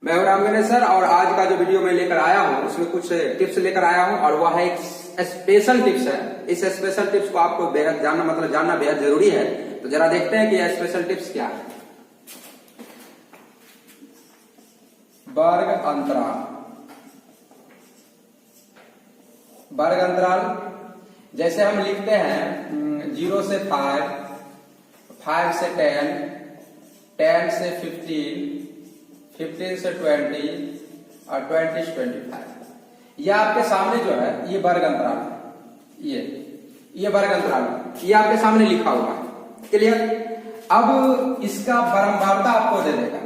मैं हूं राम गणेश सर और आज का जो वीडियो मैं लेकर आया हूं उसमें कुछ टिप्स लेकर आया हूं और वह एक स्पेशल टिप्स है। इस स्पेशल टिप्स को आपको बेहद जानना बेहद जरूरी है। तो जरा देखते हैं कि यह स्पेशल टिप्स क्या है। वर्ग अंतराल। वर्ग अंतराल जैसे हम लिखते हैं 0 से 5, 5 से 10, 10 से 15, 15 से 20 और 20 से 25। यह आपके सामने जो है ये वर्ग अंतराल है। ये वर्ग अंतराल है, ये आपके सामने लिखा हुआ है। क्लियर। अब इसका बारंबारता आपको दे देगा।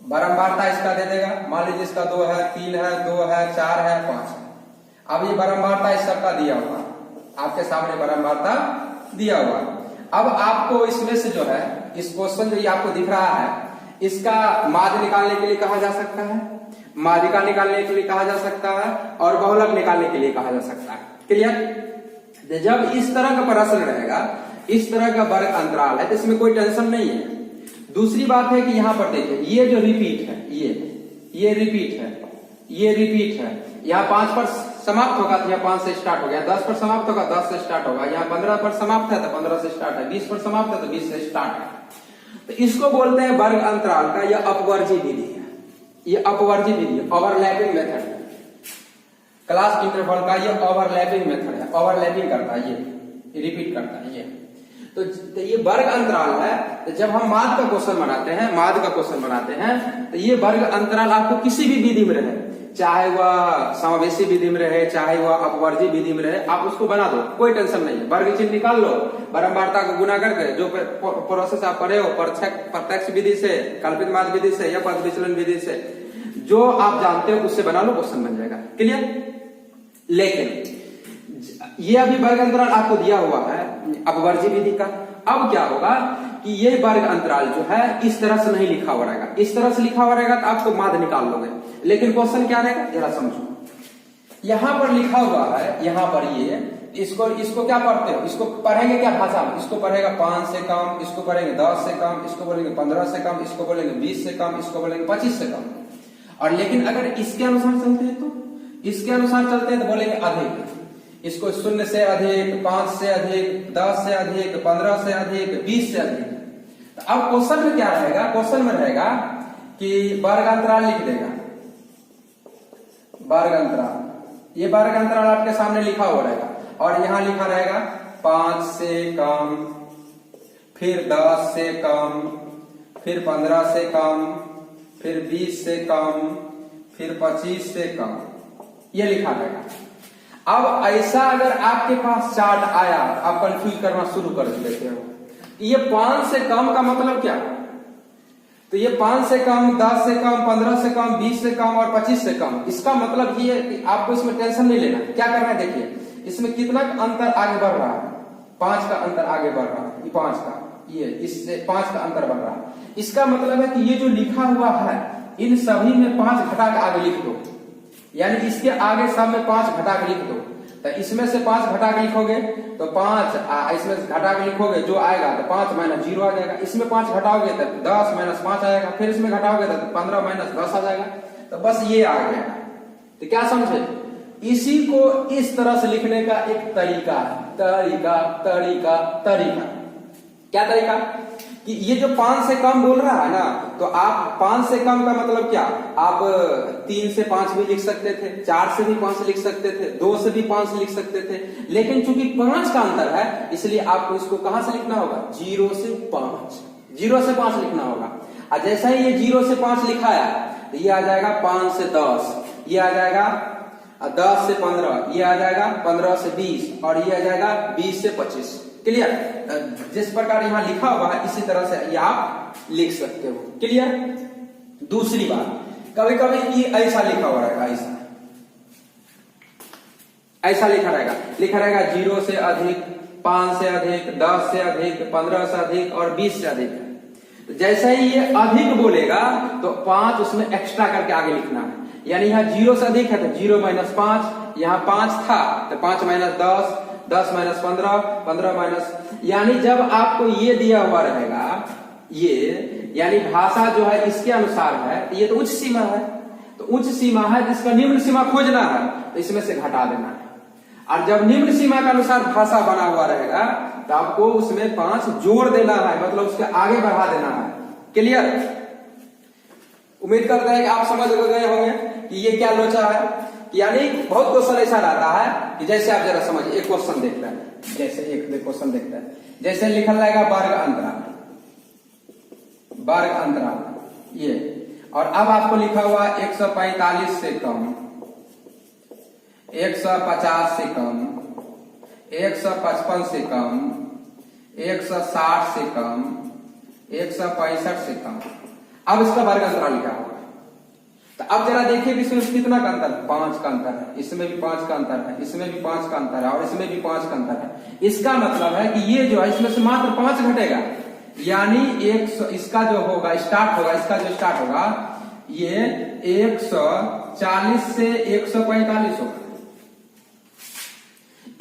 बारंबारता इसका दे देगा। मान लीजिए इसका 2 है, 3 है, 2 है, 4 है, 5 है। अब ये बारंबारता इस सबका दिया हुआ है, आपके सामने बारंबारता दिया हुआ है। अब आपको इसमें से जो है इस क्वेश्चन जो ये आपको दिख रहा है इसका माध्य निकालने के लिए कहा जा सकता है, माध्यिका निकालने के लिए कहा जा सकता है और बहुलक निकालने के लिए कहा जा सकता है। क्लियर। जब इस तरह का प्रश्न रहेगा, इस तरह का वर्ग अंतराल है तो इसमें कोई टेंशन नहीं है। दूसरी बात है कि यहां पर देखिए ये जो रिपीट है, ये रिपीट है, ये रिपीट है। यहाँ 5 पर समाप्त होगा तो यहाँ 5 से स्टार्ट हो गया, 10 पर समाप्त होगा 10 से स्टार्ट होगा, यहाँ 15 पर समाप्त है तो 15 से स्टार्ट है, 20 पर समाप्त है तो 20 से स्टार्ट है। तो इसको बोलते हैं वर्ग अंतराल का यह अपवर्जी विधि है। ये अपवर्जी विधि, ओवरलैपिंग मेथड है। क्लास इंटरवल का ये ओवरलैपिंग मेथड है, ओवरलैपिंग करता है, ये रिपीट करता है ये। तो ये वर्ग अंतराल है। तो जब हम माध्य का क्वेश्चन बनाते हैं तो ये वर्ग अंतराल आपको किसी भी विधि में रहे, चाहे वह समावेशी विधि में रहे, चाहे वह अपवर्जी विधि में रहे, आप उसको बना दो, कोई टेंशन नहीं है। वर्ग चिन्ह निकाल लो, बारंबारता को गुना करके जो प्रोसेस आप पढ़े हो प्रत्यक्ष विधि से, कल्पित माध्य विधि से या पद विचलन विधि से, जो आप जानते हो उससे बना लो, क्वेश्चन बन जाएगा। क्लियर। लेकिन ये अभी वर्ग अंतराल आपको दिया हुआ है अपवर्जी विधि का। अब क्या होगा कि ये वर्ग अंतराल जो है इस तरह से नहीं लिखा हुआ रहेगा। इस तरह से लिखा हुआ रहेगा तो आप तो माध्य निकाल लोगे, लेकिन क्वेश्चन क्या रहेगा जरा समझो। यहां पर लिखा हुआ है, यहां पर ये इसको क्या पढ़ते हो, इसको पढ़ेंगे क्या भाषा में, इसको पढ़ेगा 5 से कम, इसको पढ़ेंगे 10 से कम, इसको बोलेंगे 15 से कम, इसको बोलेंगे 20 से कम, इसको बोलेंगे 25 से कम। और लेकिन अगर इसके अनुसार चलते हैं तो इसके अनुसार चलते हैं तो बोलेंगे अधिक। इसको 0 से अधिक, 5 से अधिक, 10 से अधिक, 15 से अधिक, 20 से अधिक। तो अब क्वेश्चन में क्या रहेगा, क्वेश्चन में रहेगा कि वर्ग अंतराल लिख देगा, वर्ग अंतराल। ये वर्ग अंतराल आपके सामने लिखा हुआ रहेगा और यहां लिखा रहेगा 5 से कम, फिर 10 से कम, फिर 15 से कम, फिर 20 से कम, फिर 25 से कम, ये लिखा रहेगा। अब ऐसा अगर आपके पास चार्ट आया, आप कंफ्यूज करना शुरू कर देते हो। ये 5 से कम का मतलब क्या? तो ये 5 से कम, 10 से कम, 15 से कम, 20 से कम और 25 से कम, इसका मतलब ये है कि आपको इसमें टेंशन नहीं लेना। क्या करना है देखिए, इसमें कितना अंतर आगे बढ़ रहा है, 5 का अंतर आगे बढ़ रहा है, ये 5 का, ये इससे 5 का अंतर बढ़ रहा है। इसका मतलब है कि ये जो लिखा हुआ है इन सभी में 5 घटा के आगे लिख दो, यानी इसके आगे सब में 5 घटा के लिख दो। तो इसमें से 5 घटा के लिखोगे तो 5, इसमें घटा के लिखोगे जो आएगा तो 5 माइनस 0 आ जाएगा। इसमें 5 घटाओगे तो 10 माइनस 5 आएगा, फिर इसमें घटाओगे तो 15 माइनस 10 आ जाएगा। तो बस ये आ गया। तो क्या समझे, इसी को इस तरह से लिखने का एक तरीका है। क्या तरीका कि ये जो 5 से कम बोल रहा है ना, तो आप 5 से कम का मतलब क्या, आप 3 से 5 भी लिख सकते थे, 4 से भी 5 लिख सकते थे, 2 से भी 5 लिख सकते थे। लेकिन चूंकि 5 का अंतर है इसलिए आपको इसको कहां से लिखना होगा, 0 से 5 लिखना होगा। और जैसा ही ये 0 से 5 लिखा है तो ये आ जाएगा 5 से 10, ये आ जाएगा 10 से 15, ये आ जाएगा 15 से 20 और ये आ जाएगा 20 से 25। क्लियर। जिस प्रकार यहां लिखा हुआ है इसी तरह से ये आप लिख सकते हो। क्लियर। दूसरी बात, कभी कभी ये ऐसा लिखा हुआ रहेगा, ऐसा लिखा रहेगा 0 से अधिक, 5 से अधिक, 10 से अधिक, 15 से अधिक और 20 से अधिक। तो जैसे ही ये अधिक बोलेगा तो 5 उसमें एक्स्ट्रा करके आगे लिखना है। यानी यहाँ 0 से अधिक है तो 0 माइनस 5, यहाँ 5 था तो 5 माइनस 10, 10 माइनस 15, 15 माइनस, यानी जब आपको ये दिया हुआ रहेगा, ये यानी भाषा जो है इसके अनुसार है, ये तो उच्च सीमा है, तो उच्च सीमा है, इसका निम्न सीमा खोजना है, तो इसमें से घटा देना है। और जब निम्न सीमा के अनुसार भाषा बना हुआ रहेगा तो आपको उसमें 5 जोड़ देना है, मतलब उसके आगे बढ़ा देना है। क्लियर? उम्मीद करते हैं कि आप समझ गए होंगे कि ये क्या लोचा है। यानी बहुत क्वेश्चन ऐसा रहता है कि जैसे आप जरा समझिए, एक क्वेश्चन देखते हैं, जैसे एक क्वेश्चन देखते हैं, जैसे लिखल रहेगा वर्ग अंतराल, वर्ग अंतराल ये, और अब आपको लिखा हुआ 145 से कम, 150 से कम, 155 से कम, 160 से कम, 165 से कम। अब इसका वर्ग अंतराल लिखा हुआ है। तो अब जरा देखिए कि इसमें कितना का अंतर है, 5 का अंतर है, इसमें भी 5 का अंतर है, इसमें भी 5 का अंतर है, और इसमें भी 5 का अंतर है। इसका मतलब है कि ये जो है इसमें से मात्र 5 घटेगा, यानी 100, इसका जो होगा स्टार्ट होगा, इसका जो स्टार्ट होगा ये 140 से 145 होगा।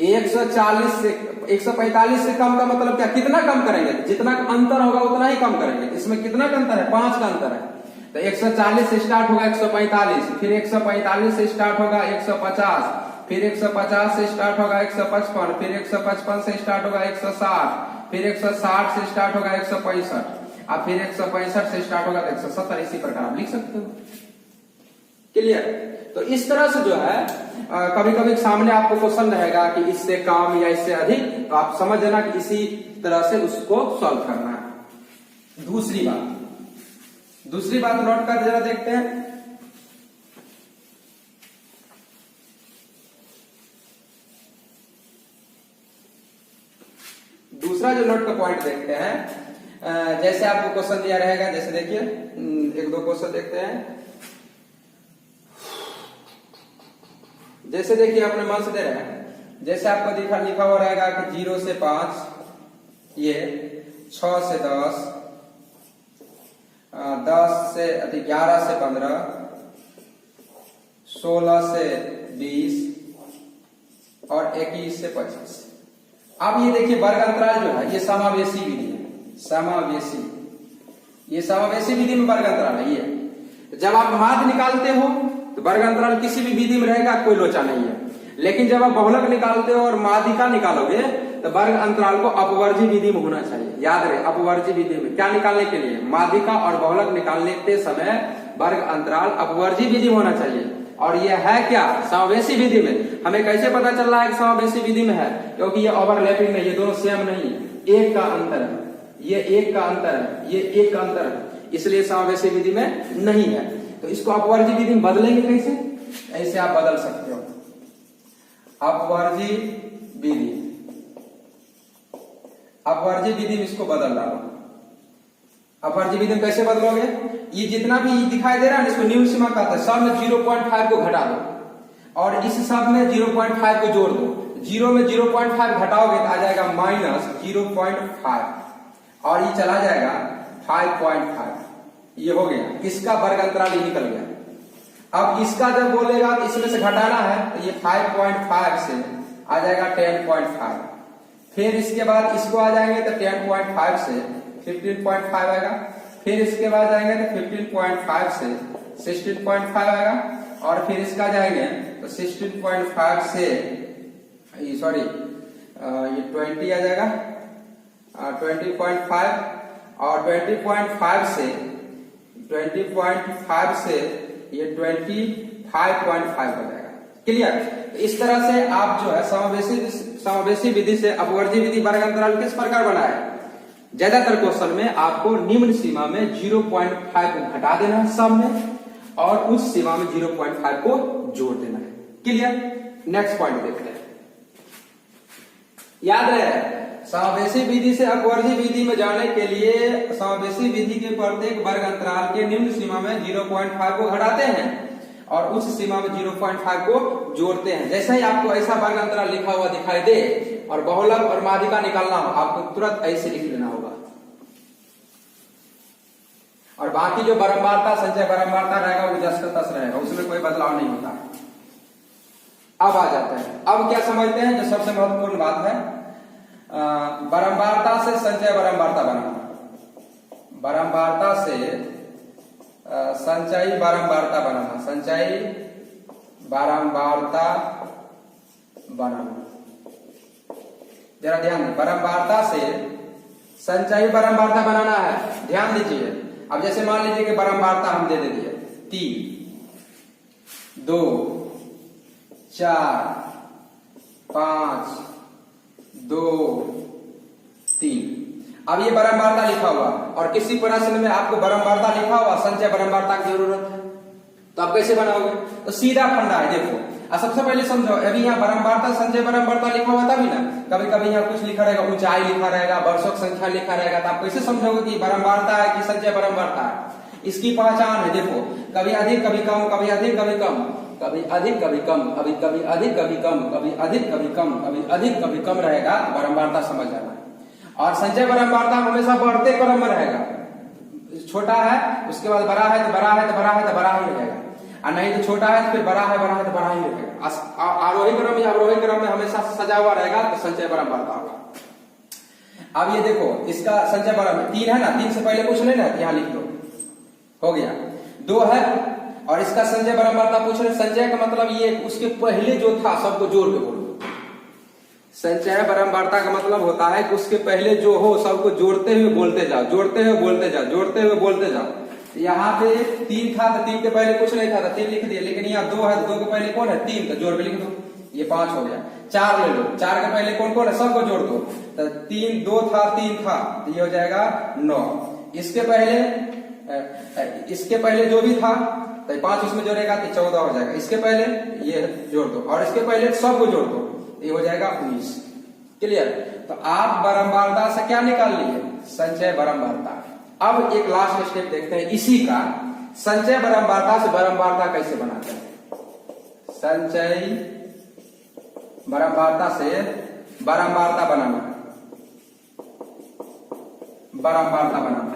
140 से 145 से कम का मतलब क्या, कितना कम करेंगे, जितना अंतर होगा उतना ही कम करेंगे। इसमें कितना का अंतर है, 5 का अंतर है। तो 140 से स्टार्ट होगा 145, फिर 145 से स्टार्ट होगा 150, फिर 150 से स्टार्ट होगा 155, फिर 155 से स्टार्ट होगा 160, फिर 160 से स्टार्ट होगा 165, और फिर 165 से स्टार्ट होगा 170। इसी प्रकार आप लिख सकते हो। क्लियर? तो इस तरह से जो है कभी कभी सामने आपको क्वेश्चन रहेगा कि इससे कम या इससे अधिक, तो आप समझ लेना कि इसी तरह से उसको सॉल्व करना है। दूसरी बात नोट कर जरा देखते हैं। दूसरा जो नोट का पॉइंट देखते हैं, जैसे आपको क्वेश्चन दिया रहेगा, जैसे देखिए 1-2 क्वेश्चन देखते हैं। जैसे देखिए अपने मन से दे रहे हैं, जैसे आपको लिखा हुआ रहेगा कि 0 से 5, ये 6 से 10, 10 से 11 से 15, 16 से 20 और 21 से 25। अब ये देखिए वर्ग अंतराल जो है ये समावेशी विधि है, समावेशी विधि में वर्ग अंतराल है ये। जब आप माध्य निकालते हो तो वर्ग अंतराल किसी भी विधि में रहेगा, कोई लोचा नहीं है। लेकिन जब आप बहुलक निकालते हो और माध्यिका निकालोगे तो वर्ग अंतराल को अपवर्जी विधि में होना चाहिए। याद रहे, अपवर्जी विधि में क्या निकालने के लिए, माध्यिका और बहुलक निकालने के समय वर्ग अंतराल अपवर्जी विधि में होना चाहिए। और ये है क्या, समावेशी विधि में। हमें कैसे पता चल रहा है कि समावेशी विधि में है, क्योंकि ये ओवरलैपिंग नहीं, ये दोनों सेम नहीं है, एक का अंतर है, ये एक का अंतर है, ये एक का अंतर है, इसलिए समावेशी विधि में नहीं है। तो इसको अपवर्जी विधि में बदलेंगे कैसे, ऐसे आप बदल सकते हो, अपवर्जी विधि में इसको बदल डालो। अपवर्जी विधि में कैसे बदलोगे, ये जितना भी दिखाई दे रहा है इसको निम्न सीमा कहते हैं। सब में 0.5 को घटा दो और इस सब में 0.5 को जोड़ दो। 0 में 0.5 घटाओगे तो आ जाएगा -0.5 और ये चला जाएगा 5.5। ये हो गया, इसका वर्ग अंतराल ही निकल गया। अब इसका जब बोलेगा तो इसमें से घटाना है तो ये 5.5 से आ जाएगा 10.5, फिर इसके बाद इसको आ जाएंगे तो 10.5 से 15.5 आएगा, फिर इसके बाद जाएंगे तो 15.5 से 16.5 आएगा, और फिर इसका जाएंगे तो 16.5 से ये 20 आ जाएगा, 20.5 और 20.5 से ये 25.5 हो जाएगा। क्लियर? तो इस तरह से आप जो है समावेशी विधि से अपवर्जी विधि वर्ग अंतराल किस प्रकार बनाए। ज्यादातर क्वेश्चन में आपको निम्न सीमा में 0.5 को घटा देना है सब में, और उच्च सीमा में 0.5 को जोड़ देना है। क्लियर? नेक्स्ट पॉइंट देखते हैं। याद रहे, समावेशी विधि से अपवर्जी विधि में जाने के लिए समावेशी विधि के प्रत्येक वर्ग अंतराल के निम्न सीमा में 0.5 को घटाते हैं और उच्च सीमा में 0.5 को जोड़ते हैं। जैसे ही आपको ऐसा वर्ग अंतराल लिखा हुआ दिखाई दे और बहुलक और माध्यिका निकालना हो, आपको तुरंत ऐसे लिख लेना होगा। और बाकी जो बारंबारता संचय बारंबारता रहेगा वो जस का तस रहेगा, उसमें कोई बदलाव नहीं होता। अब आ जाते हैं, अब क्या समझते हैं जो सबसे महत्वपूर्ण बात है, बारंबारता से संचय बारंबारता बनाना। बारंबारता से संचयी बारंबारता बनाना, संचयी बारंबारता बनाना। जरा ध्यान दें, बारंबारता से संचयी बारंबारता बनाना है, ध्यान दीजिए। अब जैसे मान लीजिए कि बारंबारता हम दे दिए 3, 2, 4, 5, 2, 3। अब ये बारंबारता लिखा हुआ और किसी प्रश्न में आपको बारंबारता लिखा हुआ, संचय बारंबारता की जरूरत है, तो आप कैसे बनाओगे? तो सीधा फंडा है, देखो। सबसे पहले समझो, अभी यहाँ बारंबारता संचय बारंबारता लिखा हुआ था भी ना, कभी कभी यहाँ कुछ लिखा रहेगा, ऊंचाई लिखा रहेगा, वर्षों की संख्या लिखा रहेगा, तो आप कैसे समझोगे कि बारंबारता है कि संचय बारंबारता है? इसकी पहचान है, देखो, कभी अधिक कभी कम, कभी अधिक कभी कम, कभी अधिक कभी कम, कभी कभी अधिक कभी कम, कभी अधिक कभी कम, कभी अधिक कभी कम रहेगा, बारंबारता समझ जाना। और संचय बारंबारता हमेशा बढ़ते क्रम में रहेगा, छोटा है उसके बाद बड़ा है तो बड़ा है तो बड़ा है तो बड़ा ही रहेगा, और नहीं तो छोटा है तो फिर बड़ा है तो बड़ा ही रहेगा। आरोही क्रम या अवरोही क्रम में हमेशा सजा हुआ रहेगा, तो संचय बारंबारता होगा। अब ये देखो, इसका संचय बारंबारता 3 है ना, 3 से पहले कुछ नहीं ना, यहाँ लिख दो, हो गया। 2 है और इसका संचय बारंबारता पूछ रहे। संचय का मतलब ये उसके पहले जो था सबको जोड़ के बोलो। संचय बारंबारता का मतलब होता है कि उसके पहले जो हो सबको जोड़ते हुए बोलते जाओ, जोड़ते हुए बोलते जाओ, जोड़ते हुए बोलते जाओ। यहाँ पे 3 था तो 3 के पहले कुछ नहीं था तो 3 लिख दिया, लेकिन यहाँ 2 है तो 2 के पहले कौन है? 3, तो जोड़ के लिख दो, ये 5 हो गया। 4 ले लो, 4 के पहले कौन कौन है? सबको जोड़ दो, तो 3, 2 था 3 था, तो ये हो जाएगा 9। इसके पहले जो भी था तो 5 इसमें जोड़ेगा तो 14 हो जाएगा। इसके पहले ये जोड़ दो और इसके पहले सबको जोड़ दो, ये हो जाएगा 19। क्लियर? तो आप बारंबारता से क्या निकाल लिए? संचय बारंबारता। अब एक लास्ट स्टेप देखते हैं इसी का, संचय बारंबारता से बारंबारता कैसे बनाते हैं। संचय बारंबारता से बारंबारता बनाना, बारंबारता बनाना।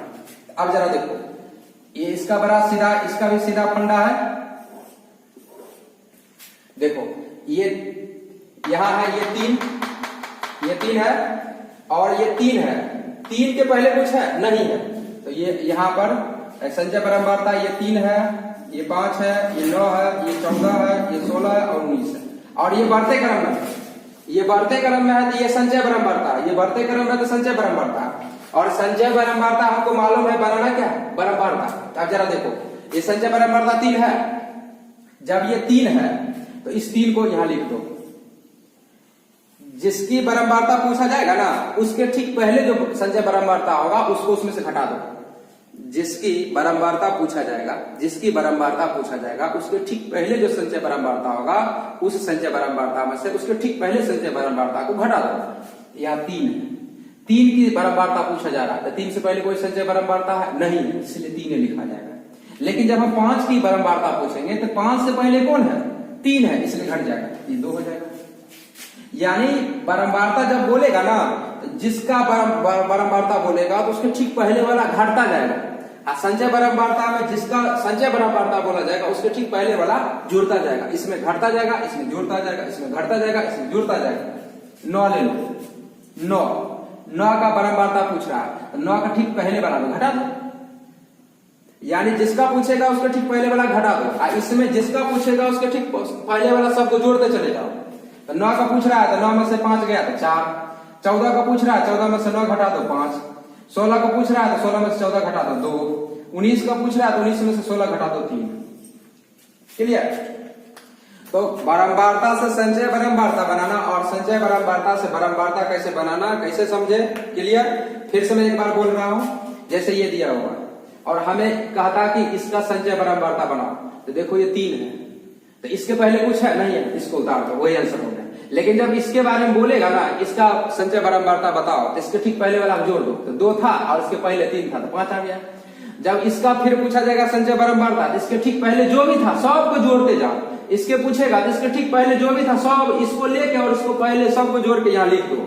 अब जरा देखो, ये इसका बड़ा सीधा, इसका भी सीधा फंडा है। देखो ये यहां है, ये 3 है और ये 3 है। 3 के पहले कुछ है? नहीं है, तो ये यहां पर संचय बारंबारता ये 3 है, ये 5 है, ये 9 है, ये 14 है, ये 16 है और 19 है। और ये बढ़ते क्रम में है, ये बढ़ते क्रम में है तो ये संचय बारंबारता, ये बढ़ते क्रम में तो संचय बारंबारता। और संचय बारंबारता हमको मालूम है बनाना क्या है? बारंबारता। अब जरा देखो, ये संचय बारंबारता 3 है, जब ये 3 है तो इस 3 को यहां लिख दो। जिसकी बारंबारता पूछा जाएगा ना, उसके ठीक पहले जो संचय बारंबारता होगा उसको उसमें से घटा दो। जिसकी बारंबारता पूछा जाएगा, जिसकी बारंबारता पूछा जाएगा उसके ठीक पहले जो संचय बारंबारता होगा, उस संचय बारंबारता में से उसके ठीक पहले संचय बारंबारता को घटा दो। यहाँ 3 है, 3 की बारंबारता पूछा जा रहा है, तो 3 से पहले कोई संचय बारंबारता है नहीं, इसलिए 3 लिखा जाएगा। लेकिन जब हम 5 की बारंबारता पूछेंगे तो 5 से पहले कौन है? 3 है, इसलिए घट जाएगा, ये 2 हो जाएगा। यानी बारंबारता जब बोलेगा ना, जिसका बारंबारता बोलेगा तो उसके ठीक पहले वाला घटता जाएगा, और संचय बारंबारता में जिसका संचय बारंबारता बोला जाएगा उसके ठीक पहले वाला जुड़ता जाएगा। इसमें घटता जाएगा, इसमें जुड़ता जाएगा, इसमें घटता जाएगा, इसमें जुड़ता जाएगा। 9 ले लो, 9 का बारंबारता पूछ रहा है, तो 9 का ठीक पहले वाला घटा दो। यानी जिसका पूछेगा उसके ठीक पहले वाला घटा दो, और इसमें जिसका पूछेगा उसके ठीक पहले वाला सबको जोड़ते चले जाओ। तो 9 का पूछ रहा है तो 9 में से 5 गया तो 4। 14 का पूछ रहा है, 14 में से 9 घटा दो 5। 16 का पूछ रहा है तो 16 में से 14 घटा दो 2। 19 का पूछ रहा है तो 19 में से 16 घटा दो 3। क्लियर? तो बारंबारता से संचय बारंबारता बनाना और संचय बारंबारता से बारंबारता कैसे बनाना, कैसे समझे? क्लियर? फिर से मैं एक बार बोल रहा हूं, जैसे ये दिया हुआ और हमें कहता कि इसका संचय बारंबारता बनाओ, तो देखो ये 3 है, तो इसके पहले कुछ है नहीं है, इसको उतार दो, वही आंसर हो गया। लेकिन जब इसके बारे में बोलेगा ना, इसका संचय बारंबारता बताओ, तो इसके ठीक पहले वाला जोड़ दो, तो 2 था और इसके पहले 3 था, तो 5 आ गया। जब इसका फिर पूछा जाएगा संचय बारंबारता, इसके ठीक पहले जो भी था सबको जोड़ते जाओ। इसके पूछेगा तो इसके ठीक पहले जो भी था सब इसको लेके और इसको पहले सबको जोड़ के यहाँ लिख दो।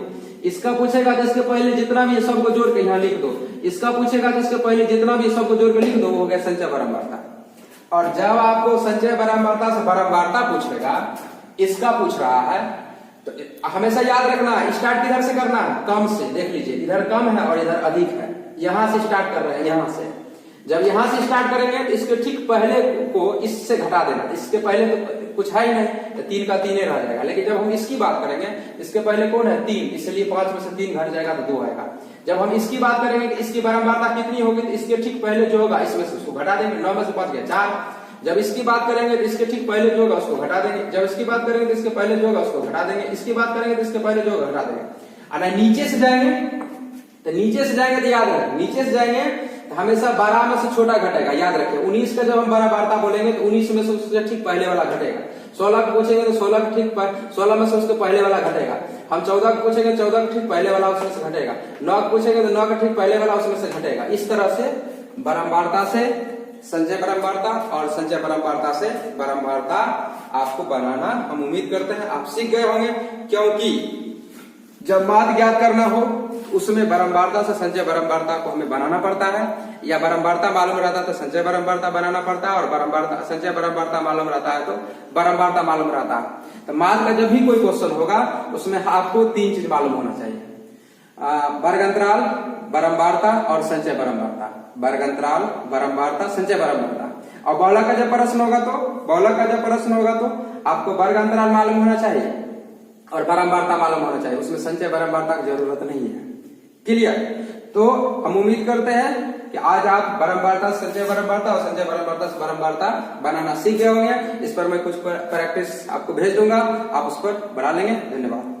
इसका पूछेगा तो इसके पहले जितना भी है सबको जोड़ के यहाँ लिख दो। इसका पूछेगा तो इसके पहले जितना भी सबको जोड़ के लिख दो, वो हो गया संचय बारंबारता। और जब आपको संचय बारंबारता से बारंबारता पूछेगा, इसका पूछ रहा है, तो हमेशा याद रखना है, स्टार्ट किधर से करना है, कम से। देख लीजिए इधर कम है और इधर अधिक है, यहां से स्टार्ट कर रहे हैं, यहां से। जब यहां से स्टार्ट करेंगे तो इसके ठीक पहले को इससे घटा देना, इसके पहले तो कुछ है ही नहीं, तो 3 का 3 रह जाएगा। लेकिन जब हम इसकी बात करेंगे, इसके पहले कौन है 3, इसलिए 5 में से 3 घट जाएगा तो 2 आएगा। जब हम इसकी बात करेंगे कि इसकी बारंबारता कितनी होगी, तो इसके ठीक पहले जो होगा इसमें से उसको घटा देंगे, 9 में से 5 गया 4। जब इसकी बात करेंगे तो इसके ठीक पहले जो होगा उसको घटा देंगे, जब इसकी बात करेंगे तो इसके पहले जो होगा उसको घटा देंगे, इसकी बात करेंगे तो इसके पहले जो होगा घटा देंगे। अगर नीचे से जाएंगे तो याद रखें, नीचे से जाएंगे तो हमेशा 12 में से छोटा घटेगा, याद रखें। 19 का जब हम बारंबारता बोलेंगे तो 19 में से उससे ठीक पहले वाला घटेगा। 16 को पूछेंगे तो 16 के ठीक 16 में से उसके पहले वाला घटेगा। हम 14 को पूछेंगे 14 के ठीक पहले वाला उसमें से घटेगा। 9 को पूछेंगे तो 9 के ठीक पहले वाला उसमें से घटेगा। इस तरह से बारंबारता से संचय बारंबारता और संचय बारंबारता से बारंबारता आपको बनाना हम उम्मीद करते हैं आप सीख गए होंगे, क्योंकि जब माध्य ज्ञात करना हो उसमें बारंबारता से संचय बारंबारता को हमें बनाना पड़ता है, या बारंबारता मालूम रहता है तो संचय बारंबारता बनाना पड़ता है, और बारंबारता संचय बारंबारता मालूम रहता है तो बारंबारता मालूम रहता है। तो माध्य का जब भी कोई क्वेश्चन होगा उसमें आपको 3 चीज मालूम होना चाहिए, वर्ग अंतराल, बारंबारता और संचय बारंबारता। वर्ग अंतराल, बारंबारता, संचय बारंबारता। और बहुलक का जब प्रश्न होगा तो आपको वर्ग अंतराल मालूम होना चाहिए और बारंबारता मालूम होना चाहिए, उसमें संचय बारंबारता की जरूरत नहीं है। क्लियर? तो हम उम्मीद करते हैं कि आज आप बारंबारता, संचय बारंबारता और संचय बारंबारता से बारंबारता बनाना सीख गए होंगे। इस पर मैं कुछ प्रैक्टिस आपको भेज दूंगा, आप उस पर बना लेंगे। धन्यवाद।